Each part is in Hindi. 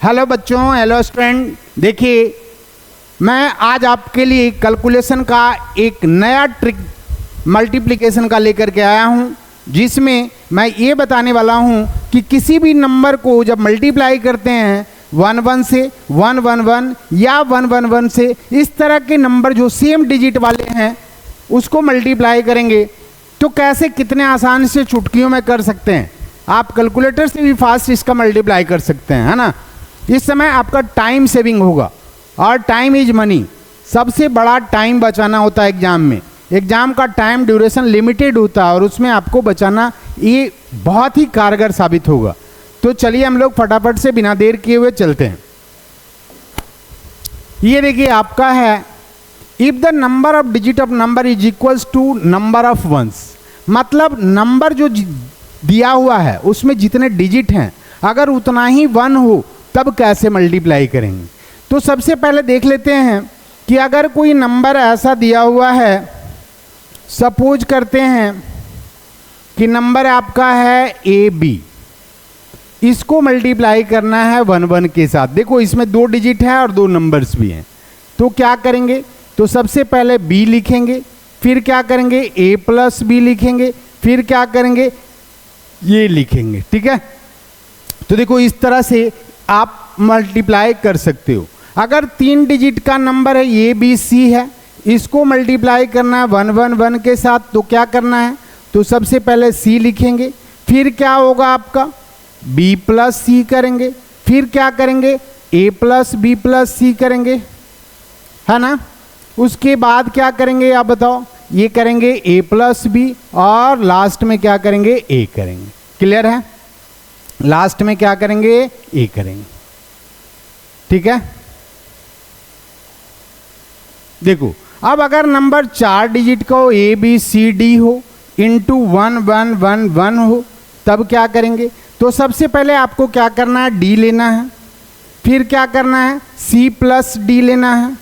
हेलो बच्चों, हेलो स्टूडेंट। देखिए, मैं आज आपके लिए कैलकुलेशन का एक नया ट्रिक मल्टीप्लिकेशन का लेकर के आया हूं, जिसमें मैं ये बताने वाला हूं कि किसी भी नंबर को जब मल्टीप्लाई करते हैं 1 1 से 1 1 1 या 1 1 1 से, इस तरह के नंबर जो सेम डिजिट वाले हैं उसको मल्टीप्लाई करेंगे तो कैसे कितने आसान से चुटकियों में कर सकते हैं। आप कैलकुलेटर से भी फास्ट इसका मल्टीप्लाई कर सकते हैं, है ना। इस समय आपका टाइम सेविंग होगा और टाइम इज मनी। सबसे बड़ा टाइम बचाना होता है एग्जाम में। एग्जाम का टाइम ड्यूरेशन लिमिटेड होता है और उसमें आपको बचाना ये बहुत ही कारगर साबित होगा। तो चलिए हम लोग फटाफट से बिना देर किए हुए चलते हैं। ये देखिए आपका है, if the number of digit of number is equals to number of ones. मतलब नंबर जो दिया हुआ है उसमें जितने डिजिट हैं अगर उतना ही 1 हो तब कैसे मल्टीप्लाई करेंगे। तो सबसे पहले देख लेते हैं कि अगर कोई नंबर ऐसा दिया हुआ है, सपोज करते हैं कि नंबर आपका है AB, इसको मल्टीप्लाई करना है 1 1 के साथ। देखो इसमें 2 डिजिट है और 2 नंबर्स भी हैं। तो क्या करेंगे, तो सबसे पहले B लिखेंगे, फिर क्या करेंगे A प्लस B लिखेंगे, फिर क्या करेंगे ये लिखेंगे। ठीक है, तो देखो इस तरह से आप मल्टीप्लाई कर सकते हो। अगर 3 डिजिट का नंबर है ABC है, इसको मल्टीप्लाई करना है 1 1 1 के साथ, तो क्या करना है, तो सबसे पहले C लिखेंगे, फिर क्या होगा आपका B प्लस C करेंगे, फिर क्या करेंगे A plus B plus C करेंगे, है ना। उसके बाद क्या करेंगे आप बताओ, ये करेंगे A प्लस B और लास्ट में क्या करेंगे A करेंगे। क्लियर है, लास्ट में क्या करेंगे A करेंगे। ठीक है, देखो अब अगर नंबर 4 डिजिट का हो, ABCD हो, इंटू 1 1 1 1 हो, तब क्या करेंगे, तो सबसे पहले आपको क्या करना है D लेना है, फिर क्या करना है C प्लस D लेना है,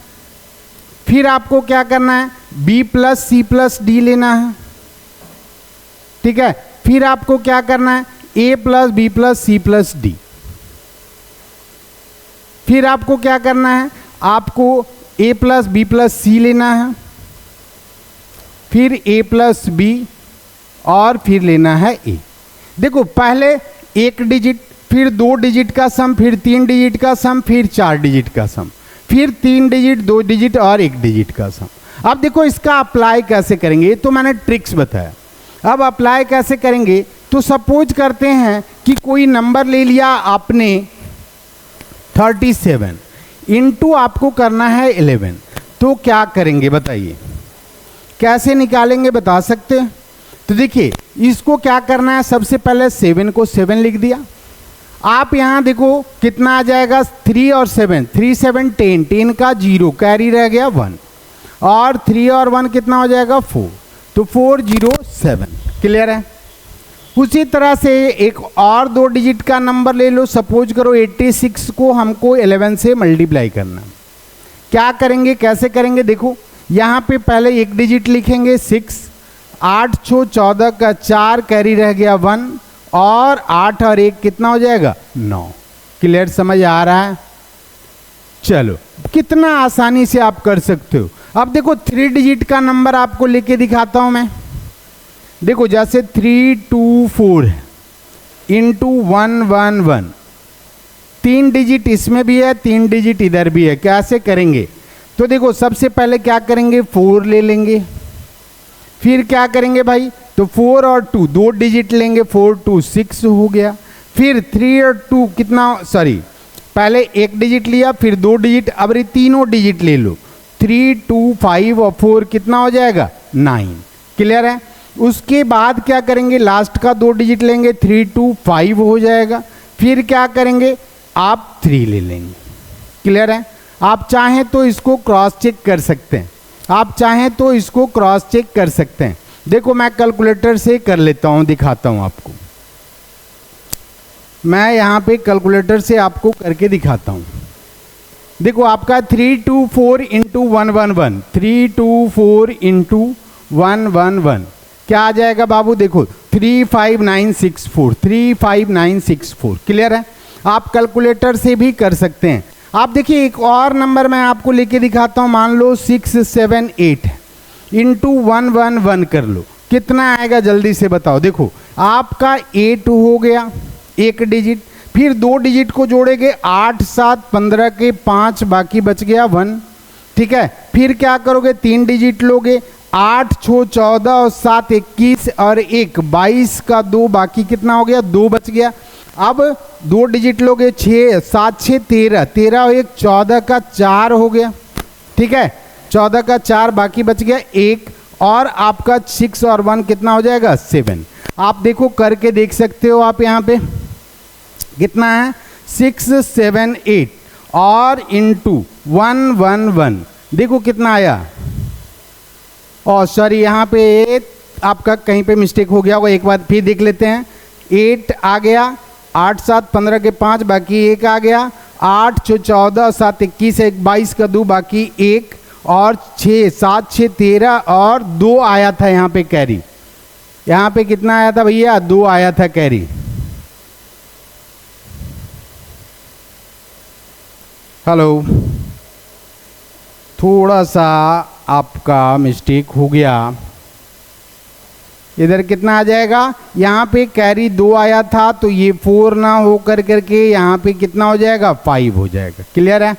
फिर आपको क्या करना है B plus C plus D लेना है। ठीक है, फिर आपको क्या करना है A plus B plus C plus D। फिर आपको क्या करना है, आपको A plus B plus C लेना है, फिर A प्लस B और फिर लेना है A। देखो पहले 1 डिजिट, फिर 2 डिजिट का सम, फिर 3 डिजिट का सम, फिर 4 डिजिट का सम, फिर 3 डिजिट, 2 डिजिट और 1 डिजिट का सम। अब देखो इसका अप्लाई कैसे करेंगे, तो मैंने ट्रिक्स बताया। अब अप्लाई कैसे करेंगे, तो सपोज करते हैं कि कोई नंबर ले लिया आपने 37, इंटू आपको करना है 11, तो क्या करेंगे बताइए, कैसे निकालेंगे बता सकते हैं। तो देखिए इसको क्या करना है, सबसे पहले 7 को 7 लिख दिया। आप यहाँ देखो कितना आ जाएगा 3 और 7, 3 7 10, 10 का 0 कैरी रह गया 1 और 3 और 1 कितना हो जाएगा 4, तो 407। क्लियर है। उसी तरह से एक और 2 डिजिट का नंबर ले लो, सपोज करो 86 को हमको 11 से मल्टीप्लाई करना। क्या करेंगे कैसे करेंगे, देखो यहाँ पे पहले 1 डिजिट लिखेंगे 6, 8 6 14 का 4 कैरी रह गया 1 और 8 और 1 कितना हो जाएगा 9। क्लियर, समझ आ रहा है। चलो कितना आसानी से आप कर सकते हो। अब देखो 3 डिजिट का नंबर आपको लेके दिखाता हूं मैं। देखो जैसे 324 है, इंटू 1 1 1, 3 डिजिट इसमें भी है, 3 डिजिट इधर भी है। कैसे करेंगे, तो देखो सबसे पहले क्या करेंगे 4 ले लेंगे, फिर क्या करेंगे भाई, तो 4 और 2 2 डिजिट लेंगे, 4 2 6 हो गया। फिर 3 और 2 कितना, सॉरी पहले 1 डिजिट लिया, फिर 2 डिजिट, अब ये तीनों डिजिट ले लो, 3 2 5 और 4 कितना हो जाएगा 9। क्लियर है। उसके बाद क्या करेंगे, लास्ट का 2 डिजिट लेंगे, 3 2 5 हो जाएगा। फिर क्या करेंगे आप 3 ले लेंगे। क्लियर है। आप चाहें तो इसको क्रॉस चेक कर सकते हैं, आप चाहें तो इसको क्रॉस चेक कर सकते हैं। देखो मैं कैलकुलेटर से कर लेता हूं, दिखाता हूं आपको। मैं यहाँ पे कैलकुलेटर से आपको करके दिखाता हूं। देखो आपका 324 इंटू 1 1 1, 324 इंटू 1 1 1 क्या आ जाएगा बाबू, देखो 35964, 35964। क्लियर है। आप कैलकुलेटर से भी कर सकते हैं। आप देखिए एक और नंबर मैं आपको लेके दिखाता हूँ, मान लो 678 इंटू 111 कर लो, कितना आएगा जल्दी से बताओ। देखो आपका 8 हो गया एक डिजिट, फिर 2 डिजिट को जोड़ेंगे 8 7 15 के 5 बाकी बच गया 1, ठीक है। फिर क्या करोगे 3 डिजिट लोगे, 8 6 14 और 7 21 और 1 22 का 2 बाकी कितना हो गया 2 बच गया। अब 2 डिजिट लोगे 6 7 6 13 13 और 1 14 का 4 हो गया, ठीक है। 14 का 4 बाकी बच गया 1 और आपका 6 और 1 कितना हो जाएगा 7। आप देखो करके देख सकते हो आप यहाँ पे कितना है 678 और इंटू 111 देखो कितना आया। और सॉरी यहाँ पे आपका कहीं पे मिस्टेक हो गया होगा, एक बार फिर देख लेते हैं। 8 आ गया, 8 7 15 के 5 बाकी 1 आ गया, 8 6 14 7 21 1 22 का 2 बाकी 1 और 6 7 6 13 और 2 आया था यहाँ पे कैरी। यहाँ पे कितना आया था भैया 2 आया था कैरी। हेलो, थोड़ा सा आपका मिस्टेक हो गया, इधर कितना आ जाएगा, यहाँ पे कैरी 2 आया था तो ये 4 ना हो करके यहाँ पे कितना हो जाएगा 5 हो जाएगा। क्लियर है?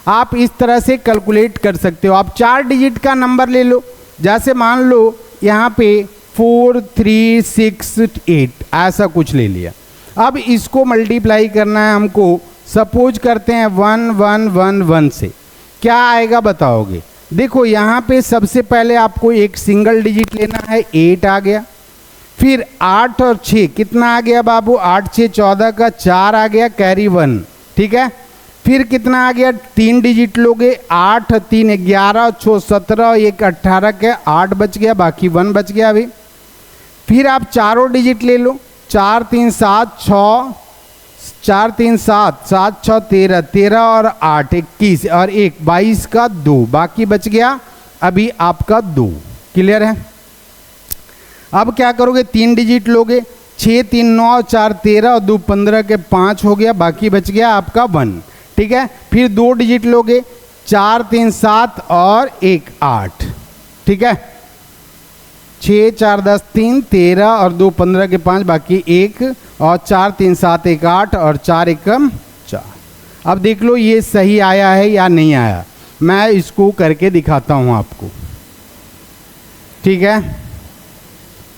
आप इस तरह से कैलकुलेट कर सकते हो। आप 4 डिजिट का नंबर ले लो, जैसे मान लो यहाँ पे 4 3 6 8 ऐसा कुछ ले लिया। अब इसको मल्टीप्लाई करना है हमको, सपोज करते हैं 1 1 1 1 से, क्या आएगा बताओगे। देखो यहाँ पे सबसे पहले आपको एक सिंगल डिजिट लेना है, 8 आ गया। फिर 8 और 6 कितना आ गया बाबू, 8 6 14 का 4 आ गया कैरी 1, ठीक है। फिर कितना आ गया 3 डिजिट लोगे, 8 3 11 6 17 1 18 के 8 बच गया बाकी 1 बच गया अभी। फिर आप चारों डिजिट ले लो, 4 3 7 6 4 3 7 7 6 13 13 और 8 21 और 1 22 का 2 बाकी बच गया अभी आपका 2। क्लियर है? अब क्या करोगे 3 डिजिट लोगे, 6 3 9 4 13 और 2 15 के 5 हो गया बाकी बच गया आपका 1, ठीक है। फिर 2 डिजिट लोगे, 4 3 7 और 1 8, ठीक है। 6 4 10 3 13 और 2 15 के 5 बाकी 1 और 4 3 7 1 8 और 4 1 4। अब देख लो ये सही आया है या नहीं आया, मैं इसको करके दिखाता हूँ आपको, ठीक है।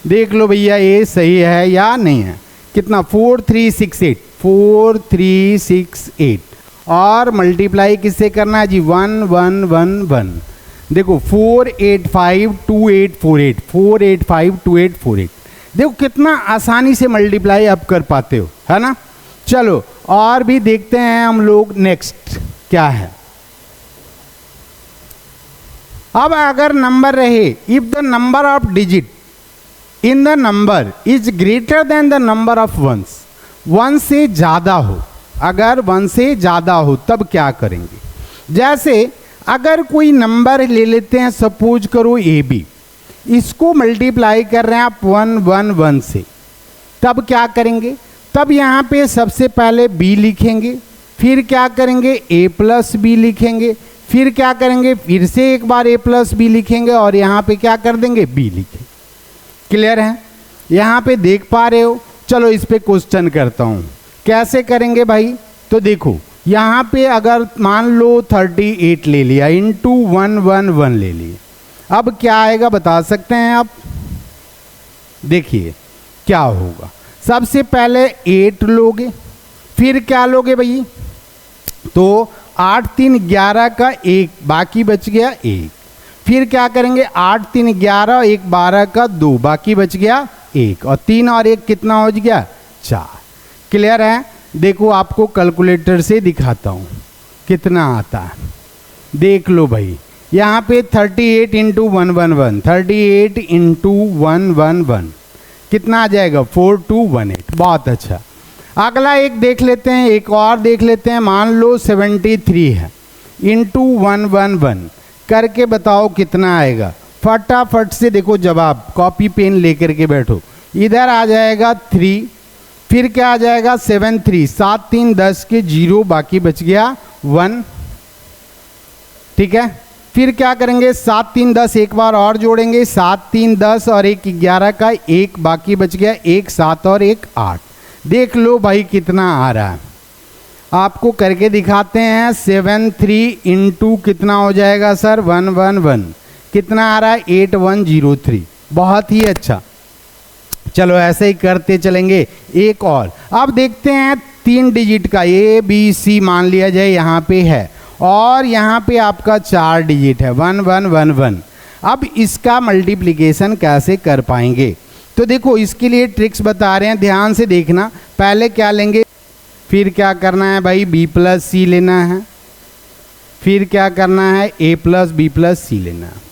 देख लो भैया ये सही है या नहीं है। कितना 4 3 6 8 4 3 6 8 और मल्टीप्लाई किससे करना है जी 1 1 1 1। देखो 4 8 5 2 8 4 8 4 8 5 2 8 4 8। देखो कितना आसानी से मल्टीप्लाई आप कर पाते हो, है ना। चलो और भी देखते हैं हम लोग, नेक्स्ट क्या है। अब अगर नंबर रहे, if the number of digit in the number is greater than the number of ones, 1 से ज़्यादा हो, अगर 1 से ज़्यादा हो तब क्या करेंगे। जैसे अगर कोई नंबर ले लेते हैं, सपोज करो AB, इसको मल्टीप्लाई कर रहे हैं आप 1 1 1 से, तब क्या करेंगे, तब यहाँ पे सबसे पहले B लिखेंगे, फिर क्या करेंगे A प्लस B लिखेंगे, फिर क्या करेंगे फिर से एक बार A प्लस B लिखेंगे और यहाँ पे क्या कर देंगे B लिखेंगे। क्लियर है? यहाँ पे देख पा रहे हो। चलो इस पे क्वेश्चन करता हूँ, कैसे करेंगे भाई। तो देखो यहाँ पे अगर मान लो 38 ले लिया इंटू 1 1 1 ले लिया, अब क्या आएगा बता सकते हैं आप। देखिए क्या होगा, सबसे पहले 8 लोगे, फिर क्या लोगे भाई, तो 8 3 11 का 1 बाकी बच गया 1। फिर क्या करेंगे 8 3 11 1 12 का 2 बाकी बच गया 1 और 3 और 1 कितना हो गया 4। क्लियर है? देखो आपको कैलकुलेटर से दिखाता हूँ कितना आता है। देख लो भाई, यहाँ पे 38 इंटू 1 1 1 38 इंटू 1 1 1 कितना आ जाएगा 4218। बहुत अच्छा। अगला एक देख लेते हैं, एक और देख लेते हैं। मान लो 73 है, इंटू 1 1 1 करके बताओ कितना आएगा। फटाफट से देखो जवाब, कॉपी पेन लेकर के बैठो। इधर आ जाएगा 3, फिर क्या आ जाएगा 7 3, 7 3 10 के 0, बाकी बच गया 1। ठीक है, फिर क्या करेंगे 7 3 10, एक बार और जोड़ेंगे 7 3 10 और 1 11 का 1, बाकी बच गया 1 7 और 1 8। देख लो भाई कितना आ रहा है, आपको करके दिखाते हैं। 7 3 इंटू कितना हो जाएगा सर 1 1 1, कितना आ रहा है 8 1 0 3। बहुत ही अच्छा, चलो ऐसे ही करते चलेंगे। एक और अब देखते हैं 3 डिजिट का ABC मान लिया जाए यहाँ पे है, और यहाँ पे आपका 4 डिजिट है 1 1 1 1। अब इसका मल्टीप्लिकेशन कैसे कर पाएंगे, तो देखो इसके लिए ट्रिक्स बता रहे हैं, ध्यान से देखना। पहले क्या लेंगे, फिर क्या करना है भाई B प्लस C लेना है, फिर क्या करना है A plus B plus C लेना है,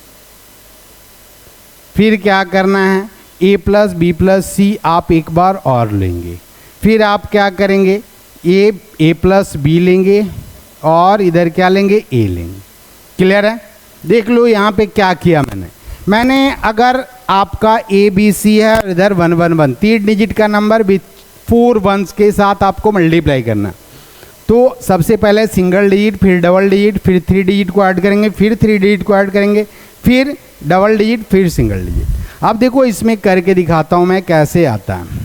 फिर क्या करना है A plus B plus C आप एक बार और लेंगे, फिर आप क्या करेंगे A प्लस B लेंगे और इधर क्या लेंगे A लेंगे। क्लियर है, देख लो यहाँ पे क्या किया मैंने अगर आपका ABC है और इधर 1 1 1, 3 डिजिट का नंबर विथ 4 वंस के साथ आपको मल्टीप्लाई करना, तो सबसे पहले सिंगल डिजिट, फिर डबल डिजिट, फिर 3 डिजिट को ऐड करेंगे, फिर 3 डिजिट को ऐड करेंगे, फिर डबल डिजिट, फिर सिंगल डिजिट। अब देखो इसमें करके दिखाता हूँ मैं कैसे आता है।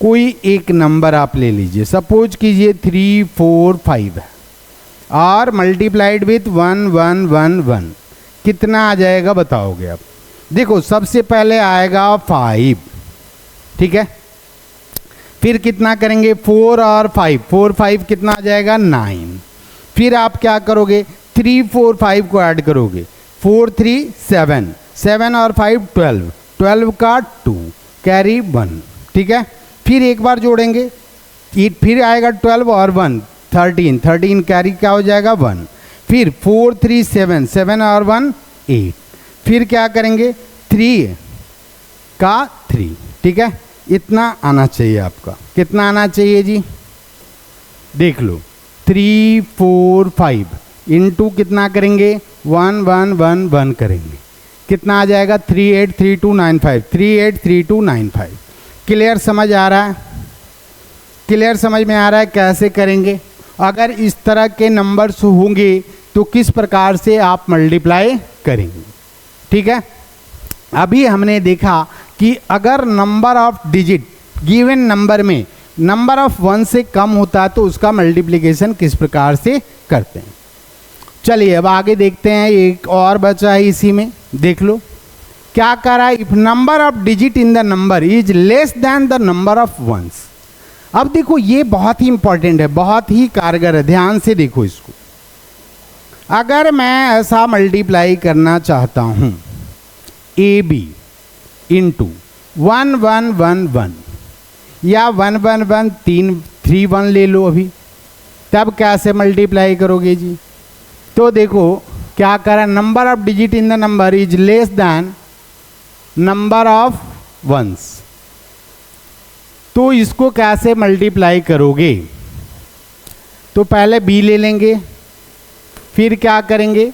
कोई एक नंबर आप ले लीजिए, सपोज कीजिए 3 4 5 है और मल्टीप्लाइड विथ 1 1 1 1, कितना आ जाएगा बताओगे आप। देखो सबसे पहले आएगा 5, ठीक है, फिर कितना करेंगे 4 और 5, 4 5 कितना आ जाएगा 9। फिर आप क्या करोगे 3 4 5 को ऐड करोगे, 4 3 7, 7 और 5 12, 12 का 2 कैरी 1। ठीक है, फिर एक बार जोड़ेंगे, फिर आएगा 12 और 1 13, 13 कैरी क्या हो जाएगा 1। फिर 4 3 7, 7 और 1 8, फिर क्या करेंगे 3 का 3। ठीक है, इतना आना चाहिए आपका, कितना आना चाहिए जी, देख लो 3 4 5 इंटू कितना करेंगे 1 1 1 1 करेंगे, कितना आ जाएगा 383295, 383295। क्लियर समझ आ रहा है, क्लियर समझ में आ रहा है कैसे करेंगे। अगर इस तरह के नंबर्स होंगे तो किस प्रकार से आप मल्टीप्लाई करेंगे। ठीक है, अभी हमने देखा कि अगर number of digit given number में नंबर ऑफ 1 से कम होता है तो उसका मल्टीप्लिकेशन किस प्रकार से करते हैं। चलिए अब आगे देखते हैं, एक और बचा है इसी में, देख लो क्या कर रहा है। If number of digit in the number is less than the number of ones. अब देखो ये बहुत ही इंपॉर्टेंट है, बहुत ही कारगर है, ध्यान से देखो इसको। अगर मैं ऐसा मल्टीप्लाई करना चाहता हूं AB इंटू 1 1 1 1 या 1 1 1 3 1 ले लो अभी, तब कैसे मल्टीप्लाई करोगे जी। तो देखो क्या करा, number of digit in the number is less than number of ones, तो इसको कैसे मल्टीप्लाई करोगे। तो पहले B ले लेंगे, फिर क्या करेंगे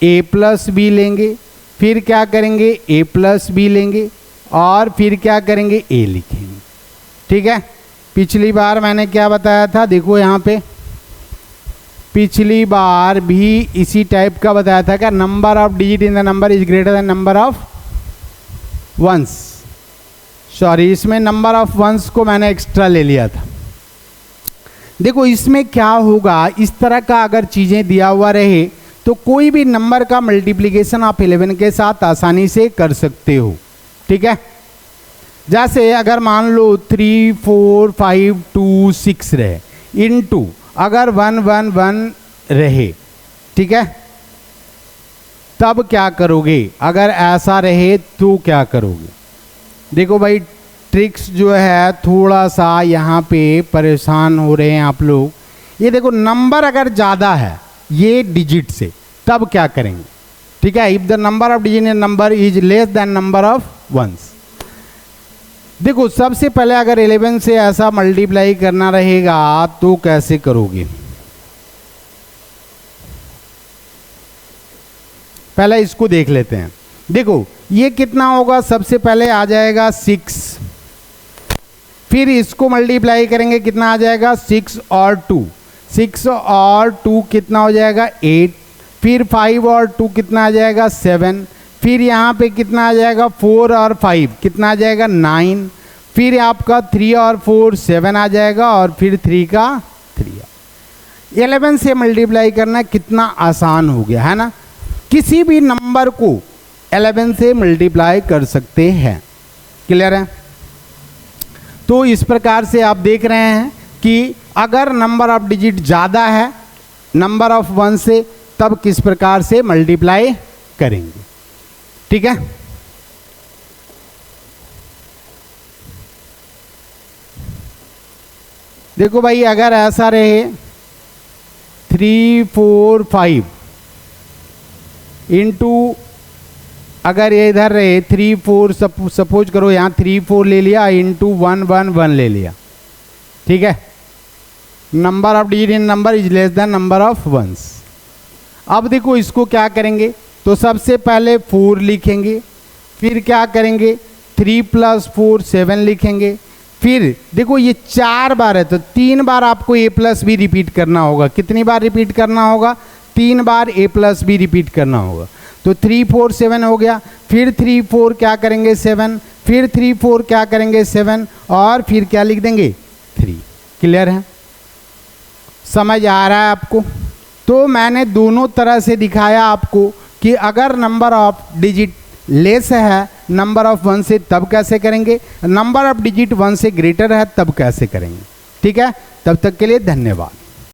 A प्लस B लेंगे, फिर क्या करेंगे A प्लस B लेंगे और फिर क्या करेंगे A लिखेंगे। ठीक है, पिछली बार मैंने क्या बताया था, देखो यहाँ पे पिछली बार भी इसी टाइप का बताया था कि number of digit in the number is greater than number of ones. Sorry, इसमें नंबर ऑफ वंस को मैंने एक्स्ट्रा ले लिया था। देखो इसमें क्या होगा, इस तरह का अगर चीज़ें दिया हुआ रहे तो कोई भी नंबर का मल्टीप्लिकेशन आप 11 के साथ आसानी से कर सकते हो। ठीक है, जैसे अगर मान लो 3 4 5 2 6 रहे इनटू अगर 1 1 1 रहे, ठीक है, तब क्या करोगे। अगर ऐसा रहे तो क्या करोगे। देखो भाई ट्रिक्स जो है थोड़ा सा यहाँ पे परेशान हो रहे हैं आप लोग। ये देखो नंबर अगर ज़्यादा है ये डिजिट से, तब क्या करेंगे। ठीक है, if the number of digit in number is less than number of ones. देखो सबसे पहले अगर 11 से ऐसा मल्टीप्लाई करना रहेगा तो कैसे करोगे। पहले इसको देख लेते हैं। देखो ये कितना होगा, सबसे पहले आ जाएगा 6, फिर इसको मल्टीप्लाई करेंगे, कितना आ जाएगा 6 और 2, 6 और 2 कितना हो जाएगा 8, फिर 5 और 2 कितना आ जाएगा 7, फिर यहाँ पे कितना आ जाएगा 4 और 5 कितना आ जाएगा 9, फिर आपका 3 और 4 7 आ जाएगा, और फिर 3 का 3। 11 से मल्टीप्लाई करना कितना आसान हो गया है ना। किसी भी नंबर को 11 से मल्टीप्लाई कर सकते हैं। क्लियर है। तो इस प्रकार से आप देख रहे हैं कि अगर नंबर ऑफ डिजिट ज़्यादा है नंबर ऑफ 1 से, तब किस प्रकार से मल्टीप्लाई करेंगे। ठीक है। देखो भाई, अगर ऐसा रहे 3 4 5 इंटू, अगर ये इधर रहे 3 4, सपोज करो यहाँ 3 4 ले लिया, इंटू 1 1 1 ले लिया। ठीक है। Number of digit in number is less than number of ones. अब देखो इसको क्या करेंगे, तो सबसे पहले 4 लिखेंगे, फिर क्या करेंगे 3 + 4 7 लिखेंगे, फिर देखो ये 4 बार है तो 3 बार आपको a + b रिपीट करना होगा। कितनी बार रिपीट करना होगा, 3 बार a + b रिपीट करना होगा। तो 3 4 7 हो गया, फिर 3 4 क्या करेंगे 7, फिर 3 4 क्या करेंगे 7, और फिर क्या लिख देंगे 3। क्लियर है, समझ आ रहा है आपको। तो मैंने दोनों तरह से दिखाया आपको कि अगर नंबर ऑफ डिजिट लेस है नंबर ऑफ 1 से तब कैसे करेंगे, नंबर ऑफ डिजिट 1 से ग्रेटर है तब कैसे करेंगे। ठीक है, तब तक के लिए धन्यवाद।